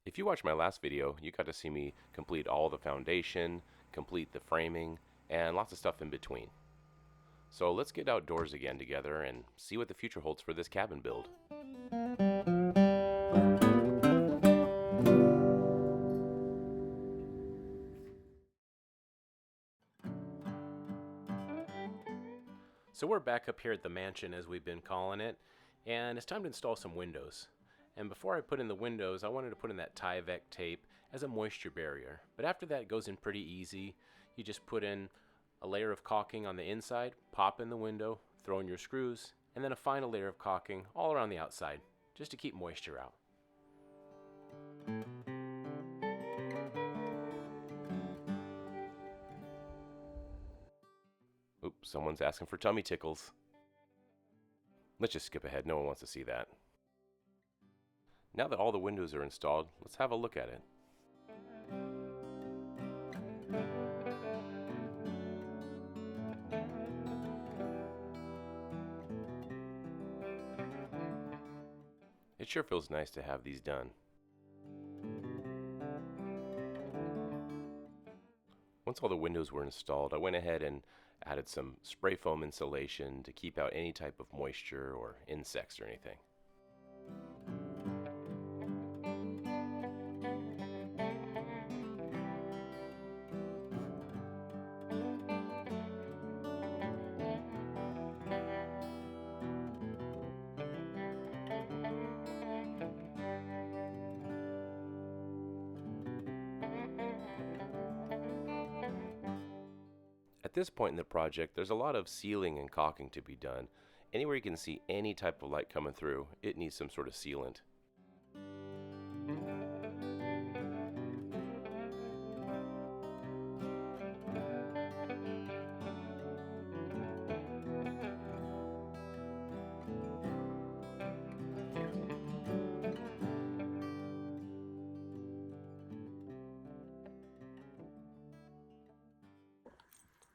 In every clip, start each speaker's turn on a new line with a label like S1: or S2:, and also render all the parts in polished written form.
S1: If you watched my last video, you got to see me complete all the foundation, complete the framing, and lots of stuff in between. So let's get outdoors again together and see what the future holds for this cabin build. So we're back up here at the mansion, as we've been calling it, and it's time to install some windows. And before I put in the windows, I wanted to put in that Tyvek tape as a moisture barrier. But after that, it goes in pretty easy. You just put in a layer of caulking on the inside, pop in the window, throw in your screws, and then a final layer of caulking all around the outside, just to keep moisture out. Oops, someone's asking for tummy tickles. Let's just skip ahead, no one wants to see that. Now that all the windows are installed, let's have a look at it. It sure feels nice to have these done. Once all the windows were installed, I went ahead and added some spray foam insulation to keep out any type of moisture or insects or anything. At this point in the project, there's a lot of sealing and caulking to be done. Anywhere you can see any type of light coming through, it needs some sort of sealant.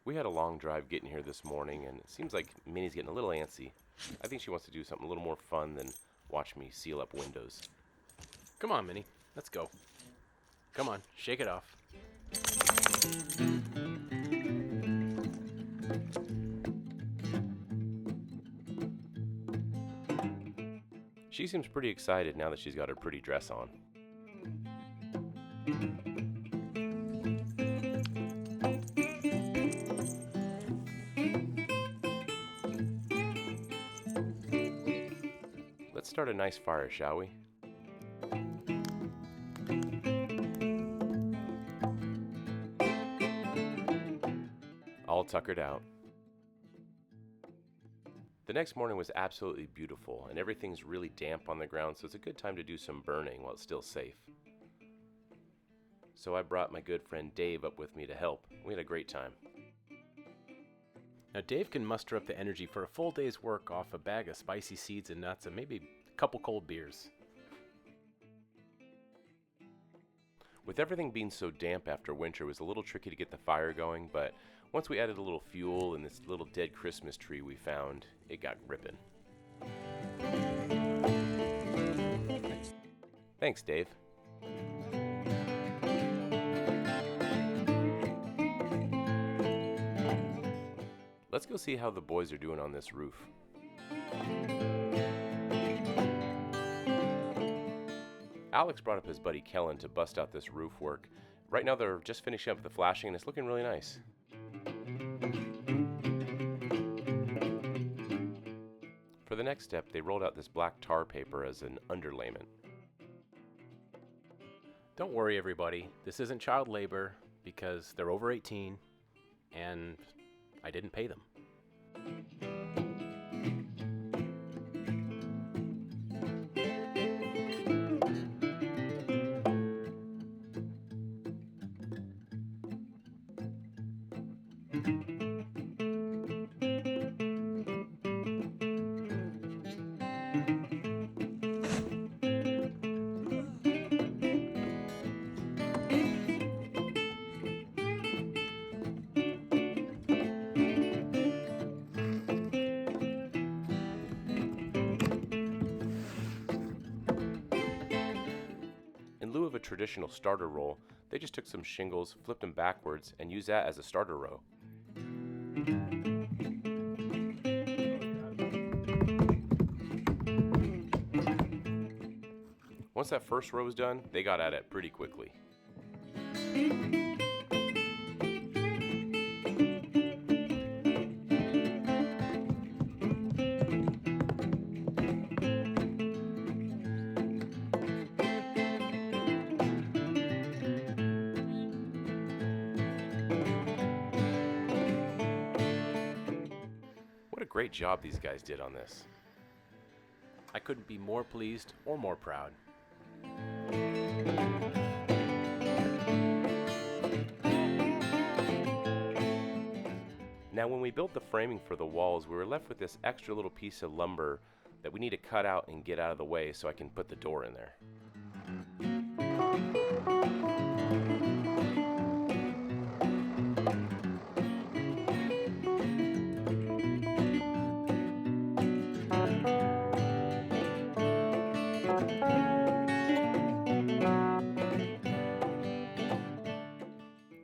S1: We had a long drive getting here this morning, and it seems like Minnie's getting a little antsy. I think she wants to do something a little more fun than watch me seal up windows. Come on, Minnie, let's go. Come on, shake it off. She seems pretty excited now that she's got her pretty dress on. Let's start a nice fire, shall we? All tuckered out. The next morning was absolutely beautiful, and everything's really damp on the ground, so it's a good time to do some burning while it's still safe. So I brought my good friend Dave up with me to help. We had a great time. Now Dave can muster up the energy for a full day's work off a bag of spicy seeds and nuts and maybe a couple cold beers. With everything being so damp after winter, it was a little tricky to get the fire going, but once we added a little fuel and this little dead Christmas tree we found, it got ripping. Thanks, Dave. Let's go see how the boys are doing on this roof. Alex brought up his buddy Kellen to bust out this roof work. Right now they're just finishing up the flashing and it's looking really nice. For the next step, they rolled out this black tar paper as an underlayment. Don't worry everybody, this isn't child labor because they're over 18 and I didn't pay them. In lieu of a traditional starter roll, they just took some shingles, flipped them backwards, and used that as a starter row. Once that first row was done, they got at it pretty quickly. What a great job these guys did on this. I couldn't be more pleased or more proud. Now when we built the framing for the walls, we were left with this extra little piece of lumber that we need to cut out and get out of the way so I can put the door in there.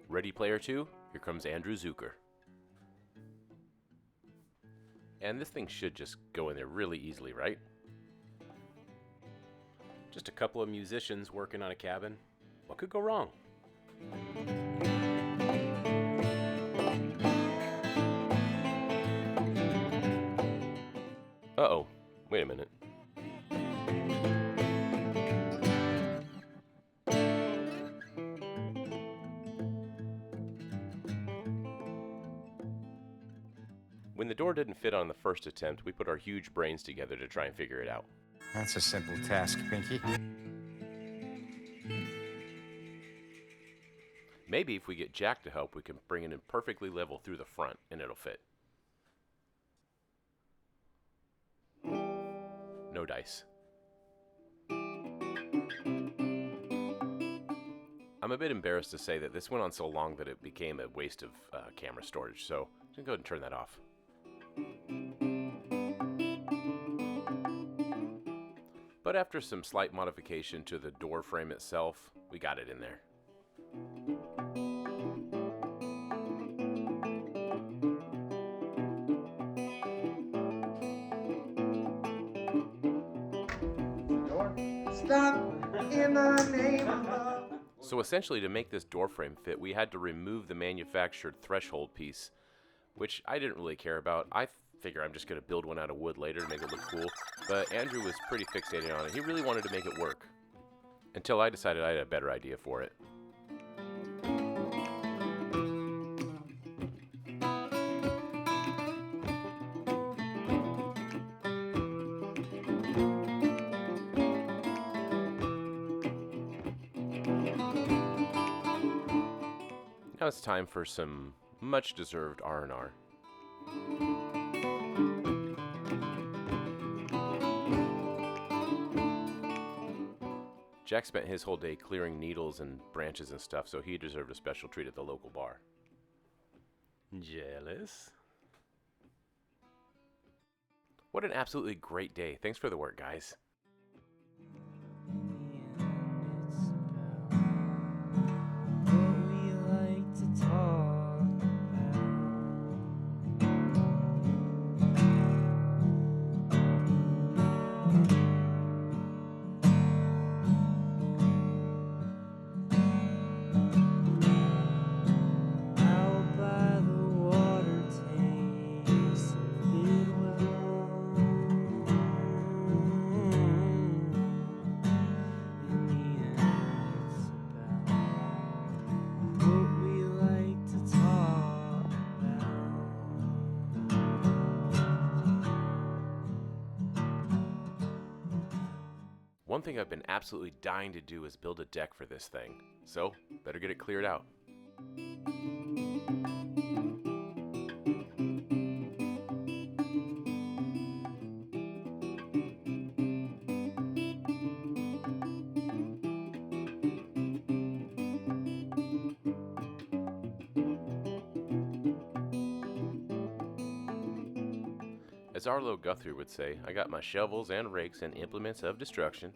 S1: Ready, player two? Here comes Andrew Zucker. And this thing should just go in there really easily, right? Just a couple of musicians working on a cabin. What could go wrong? Uh-oh, wait a minute. When the door didn't fit on the first attempt, we put our huge brains together to try and figure it out.
S2: That's a simple task, Pinky.
S1: Maybe if we get Jack to help, we can bring it in perfectly level through the front and it'll fit. No dice. I'm a bit embarrassed to say that this went on so long that it became a waste of camera storage, so I'm going to go ahead and turn that off. But after some slight modification to the door frame itself, we got it in there.
S3: Stop in the name of love.
S1: So essentially, to make this door frame fit, we had to remove the manufactured threshold piece, which I didn't really care about. I figure I'm just going to build one out of wood later to make it look cool, but Andrew was pretty fixated on it. He really wanted to make it work, until I decided I had a better idea for it. Now it's time for some much-deserved R&R. Jack spent his whole day clearing needles and branches and stuff, so he deserved a special treat at the local bar. Jealous? What an absolutely great day. Thanks for the work, guys. One thing I've been absolutely dying to do is build a deck for this thing, so better get it cleared out. As Arlo Guthrie would say, I got my shovels and rakes and implements of destruction.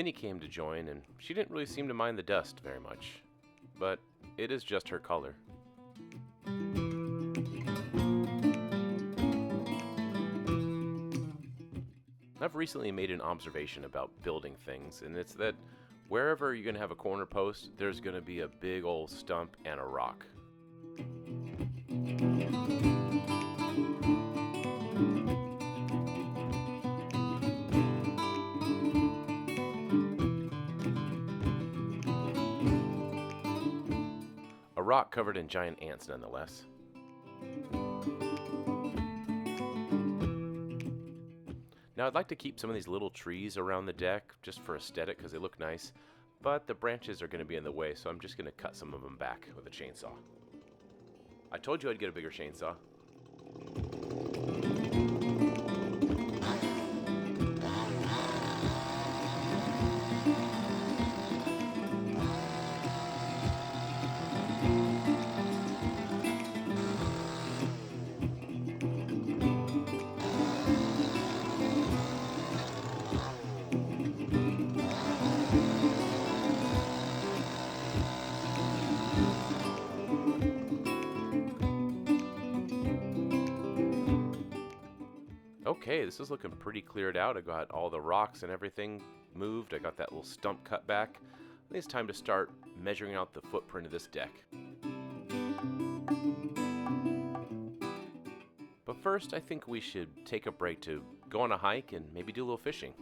S1: Minnie came to join, and she didn't really seem to mind the dust very much. But it is just her color. I've recently made an observation about building things, and it's that wherever you're going to have a corner post, there's going to be a big old stump and a rock. A rock covered in giant ants, nonetheless. Now I'd like to keep some of these little trees around the deck just for aesthetic because they look nice, but the branches are going to be in the way, so I'm just going to cut some of them back with a chainsaw. I told you I'd get a bigger chainsaw. Okay, this is looking pretty cleared out. I got all the rocks and everything moved. I got that little stump cut back. I think it's time to start measuring out the footprint of this deck. But first, I think we should take a break to go on a hike and maybe do a little fishing.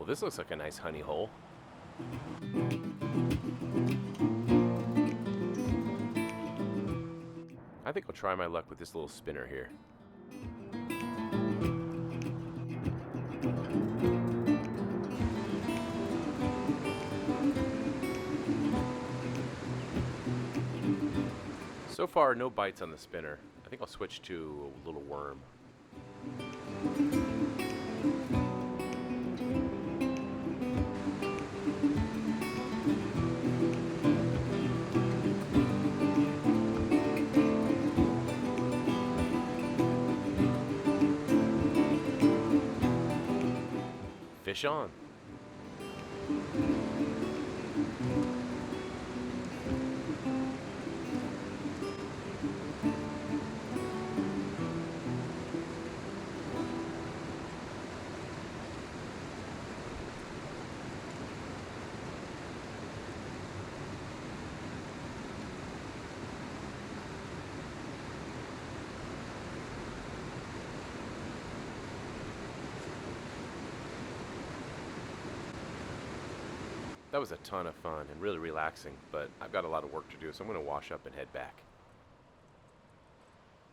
S1: This looks like a nice honey hole. I think I'll try my luck with this little spinner here. So far, no bites on the spinner. I think I'll switch to a little worm. Fish on. That was a ton of fun and really relaxing, but I've got a lot of work to do, so I'm going to wash up and head back.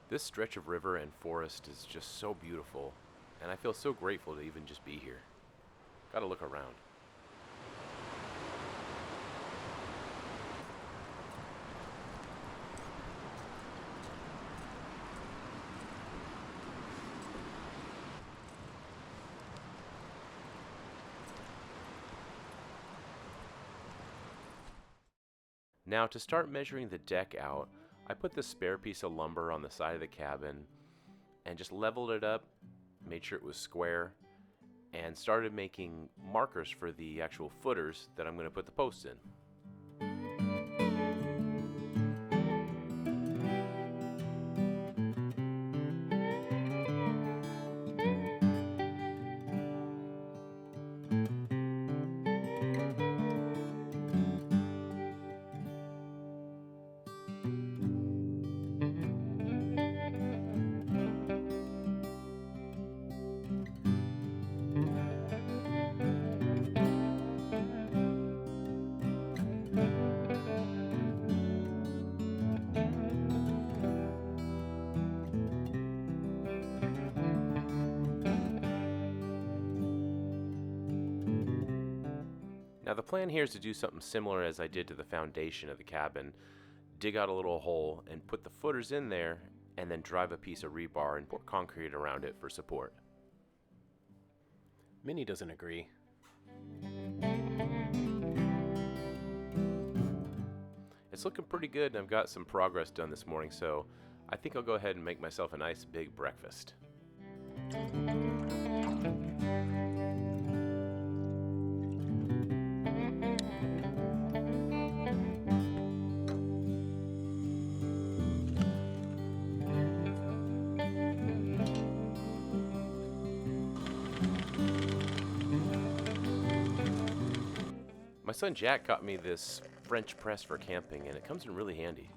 S1: This stretch of river and forest is just so beautiful, and I feel so grateful to even just be here. Gotta look around. Now, to start measuring the deck out, I put this spare piece of lumber on the side of the cabin and just leveled it up, made sure it was square, and started making markers for the actual footers that I'm going to put the posts in. Now the plan here is to do something similar as I did to the foundation of the cabin. Dig out a little hole and put the footers in there, and then drive a piece of rebar and pour concrete around it for support. Minnie doesn't agree. It's looking pretty good, and I've got some progress done this morning, so I think I'll go ahead and make myself a nice big breakfast. My son Jack got me this French press for camping, and it comes in really handy.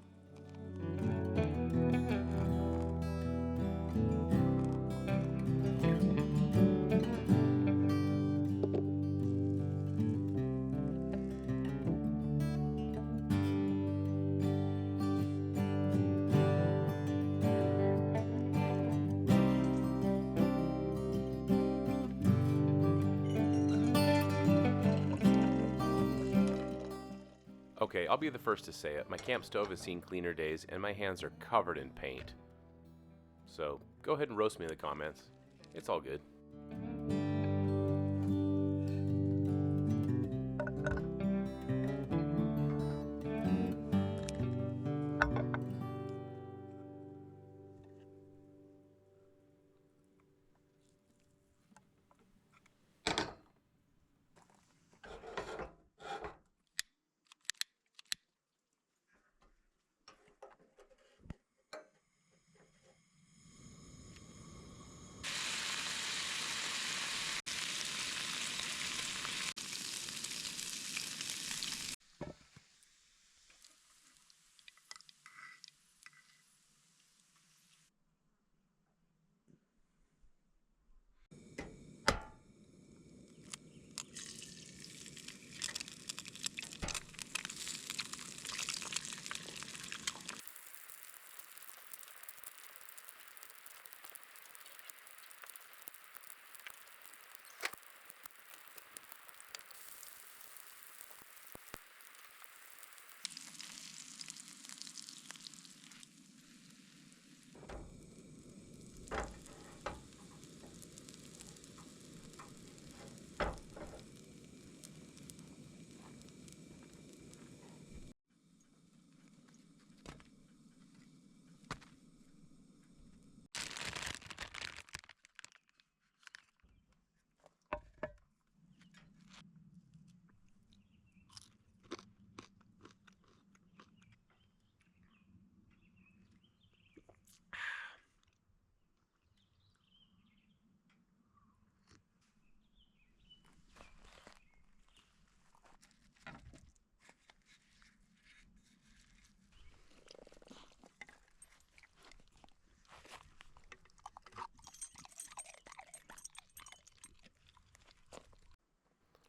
S1: Okay, I'll be the first to say it. My camp stove has seen cleaner days, and my hands are covered in paint. So, go ahead and roast me in the comments. It's all good.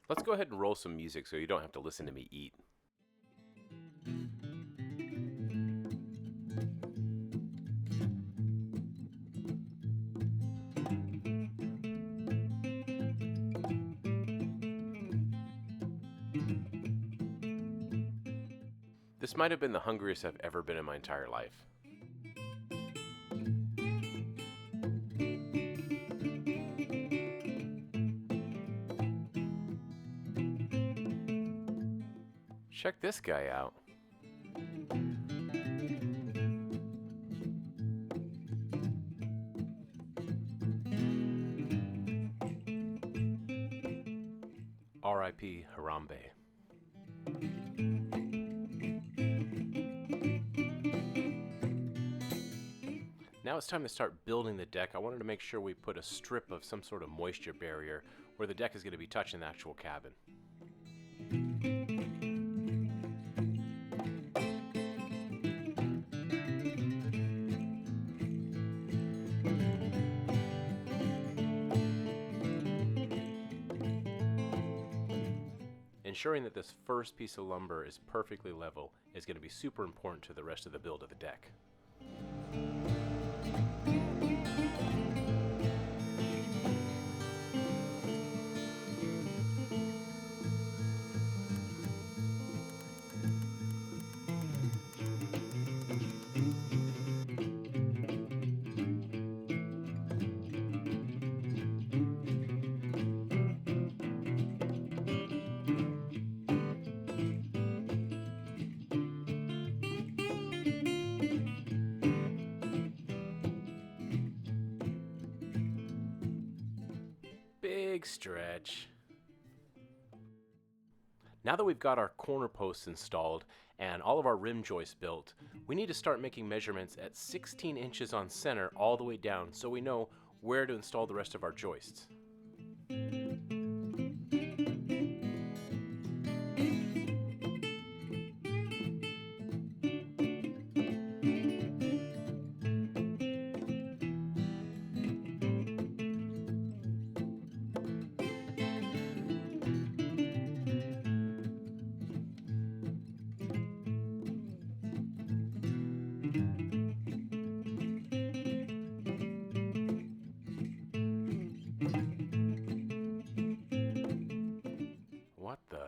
S1: Let's go ahead and roll some music so you don't have to listen to me eat. This might have been the hungriest I've ever been in my entire life. Check this guy out. R.I.P. Harambe. Now it's time to start building the deck. I wanted to make sure we put a strip of some sort of moisture barrier where the deck is going to be touching the actual cabin. Ensuring that this first piece of lumber is perfectly level is going to be super important to the rest of the build of the deck. big stretch. Now that we've got our corner posts installed and all of our rim joists built, we need to start making measurements at 16 inches on center all the way down so we know where to install the rest of our joists. What the?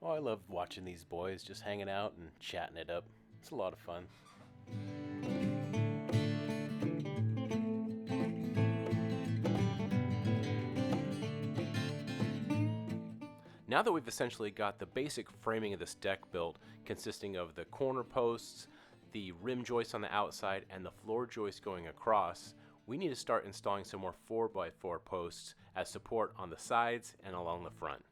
S1: Oh, I love watching these boys just hanging out and chatting it up. It's a lot of fun. Now that we've essentially got the basic framing of this deck built, consisting of the corner posts, the rim joists on the outside, and the floor joist going across, we need to start installing some more 4x4 posts as support on the sides and along the front.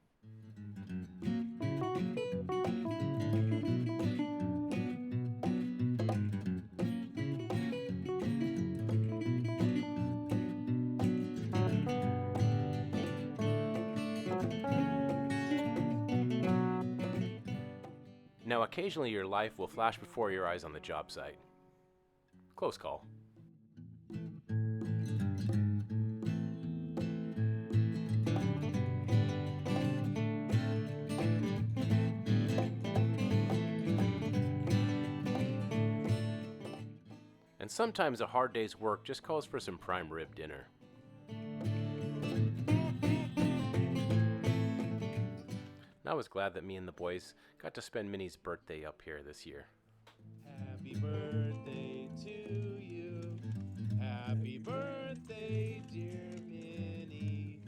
S1: Now, occasionally your life will flash before your eyes on the job site. Close call. And sometimes a hard day's work just calls for some prime rib dinner. And I was glad that me and the boys got to spend Minnie's birthday up here this year.
S4: Happy birthday to you. Happy birthday, dear Minnie.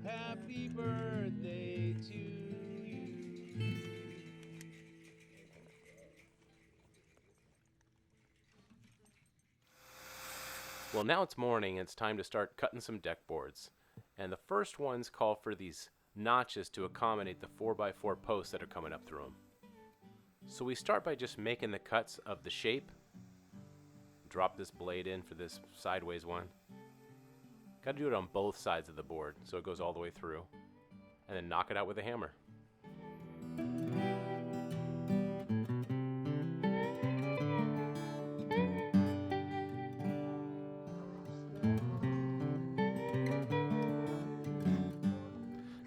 S4: Happy birthday to you.
S1: Well, now it's morning and it's time to start cutting some deck boards. And the first ones call for these notches to accommodate the 4x4 posts that are coming up through them. So we start by just making the cuts of the shape. Drop this blade in for this sideways one. Got to do it on both sides of the board so it goes all the way through. And then knock it out with a hammer.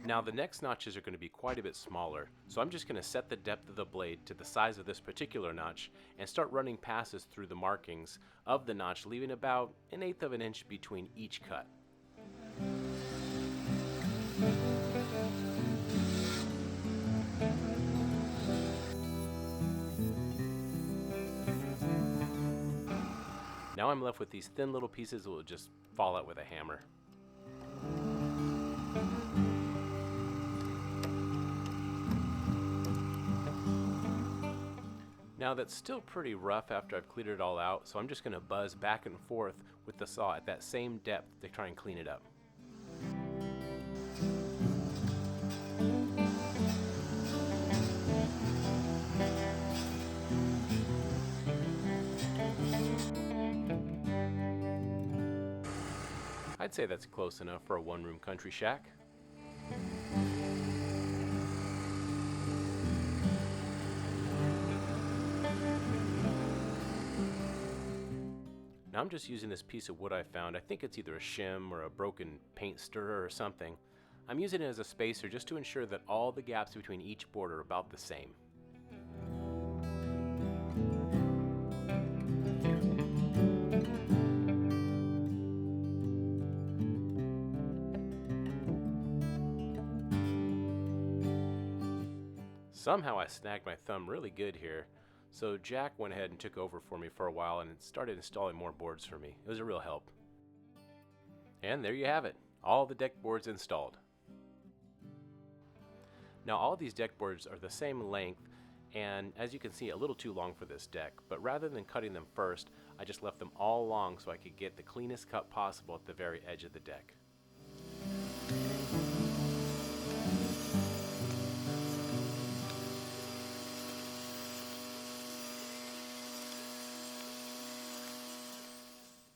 S1: Now the next notches are going to be quite a bit smaller, so I'm just going to set the depth of the blade to the size of this particular notch and start running passes through the markings of the notch, leaving about 1/8 of an inch between each cut. Now I'm left with these thin little pieces that will just fall out with a hammer. Now that's still pretty rough after I've cleaned it all out, so I'm just going to buzz back and forth with the saw at that same depth to try and clean it up. I'd say that's close enough for a one-room country shack. Now I'm just using this piece of wood I found. I think it's either a shim or a broken paint stirrer or something. I'm using it as a spacer just to ensure that all the gaps between each board are about the same. Somehow I snagged my thumb really good here. So Jack went ahead and took over for me for a while and started installing more boards for me. It was a real help. And there you have it, all the deck boards installed. Now all these deck boards are the same length, and as you can see, a little too long for this deck, but rather than cutting them first, I just left them all long so I could get the cleanest cut possible at the very edge of the deck.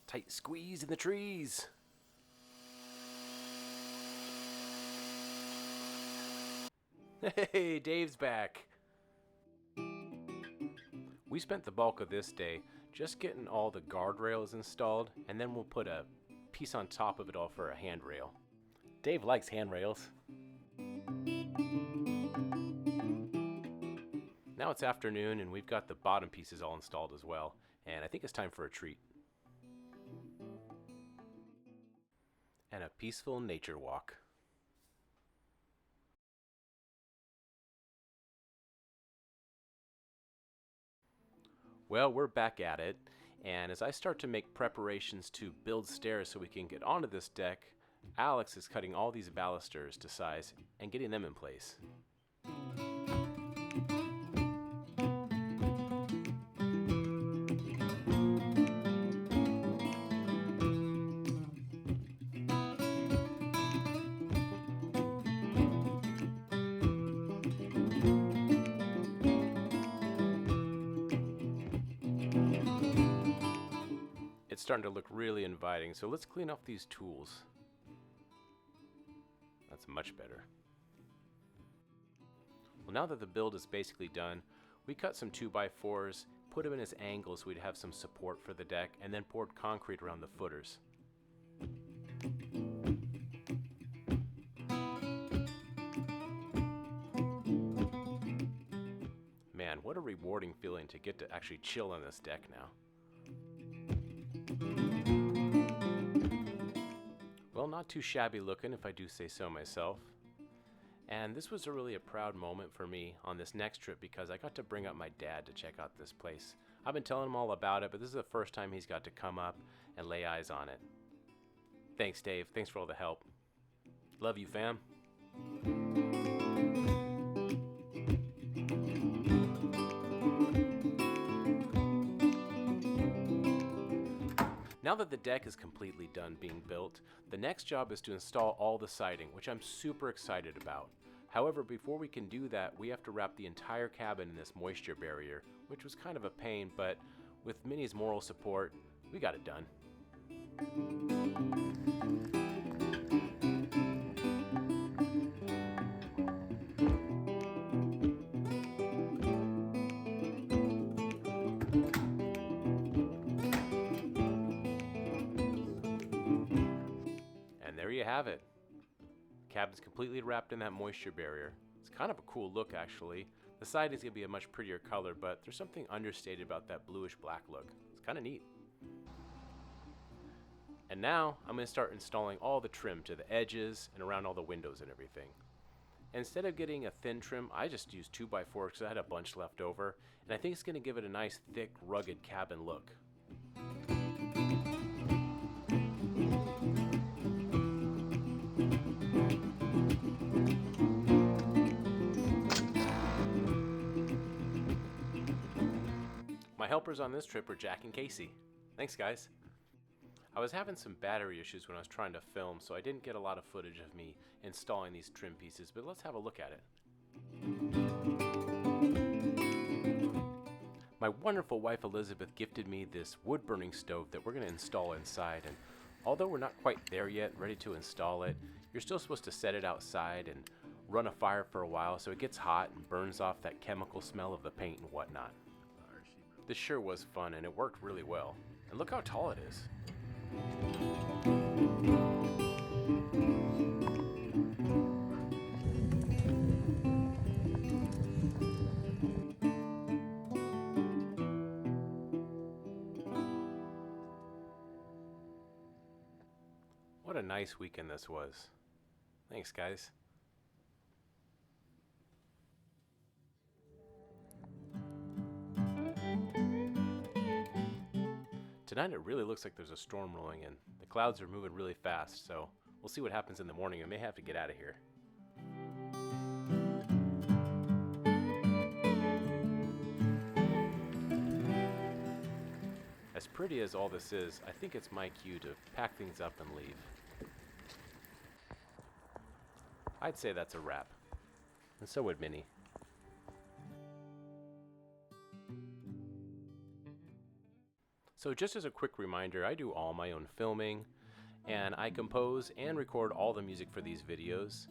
S1: Tight squeeze in the trees! Hey, Dave's back! We spent the bulk of this day just getting all the guardrails installed, and then we'll put a piece on top of it all for a handrail. Dave likes handrails. Now it's afternoon and we've got the bottom pieces all installed as well, and I think it's time for a treat. And a peaceful nature walk. Well, we're back at it, and as I start to make preparations to build stairs so we can get onto this deck, Alex is cutting all these balusters to size and getting them in place. It's starting to look really inviting, so let's clean off these tools. That's much better. Well, now that the build is basically done, we cut some 2x4s, put them in as angles so we'd have some support for the deck, and then poured concrete around the footers. Man, what a rewarding feeling to get to actually chill on this deck now. Well, not too shabby looking if I do say so myself. And this was really a proud moment for me on this next trip because I got to bring up my dad to check out this place. I've been telling him all about it, but this is the first time he's got to come up and lay eyes on it. Thanks, Dave. Thanks for all the help. Love you, fam. Now that the deck is completely done being built, the next job is to install all the siding, which I'm super excited about. However, before we can do that, we have to wrap the entire cabin in this moisture barrier, which was kind of a pain, but with Minnie's moral support, we got it done. There you have it. Cabin's completely wrapped in that moisture barrier. It's kind of a cool look actually. The siding's gonna be a much prettier color, but there's something understated about that bluish black look. It's kind of neat. And now I'm gonna start installing all the trim to the edges and around all the windows and everything. Instead of getting a thin trim, I just used 2x4 because I had a bunch left over, and I think it's gonna give it a nice thick, rugged cabin look. My helpers on this trip were Jack and Casey. Thanks, guys. I was having some battery issues when I was trying to film, so I didn't get a lot of footage of me installing these trim pieces, but let's have a look at it. My wonderful wife Elizabeth gifted me this wood-burning stove that we're going to install inside, and although we're not quite there yet, ready to install it, you're still supposed to set it outside and run a fire for a while so it gets hot and burns off that chemical smell of the paint and whatnot. This sure was fun, and it worked really well. And look how tall it is. What a nice weekend this was. Thanks, guys. Tonight it really looks like there's a storm rolling in. The clouds are moving really fast, so we'll see what happens in the morning. I may have to get out of here. as pretty as all this is, I think it's my cue to pack things up and leave. I'd say that's a wrap. And so would Minnie. So just as a quick reminder, I do all my own filming, and I compose and record all the music for these videos.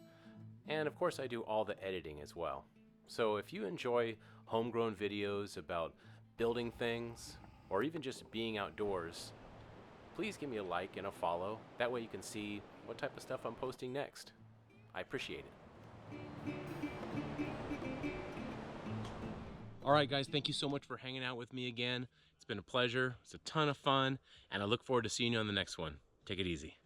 S1: And of course I do all the editing as well. So if you enjoy homegrown videos about building things, or even just being outdoors, please give me a like and a follow. That way you can see what type of stuff I'm posting next. I appreciate it. Alright guys, thank you so much for hanging out with me again. It's been a pleasure, it's a ton of fun, and I look forward to seeing you on the next one. Take it easy.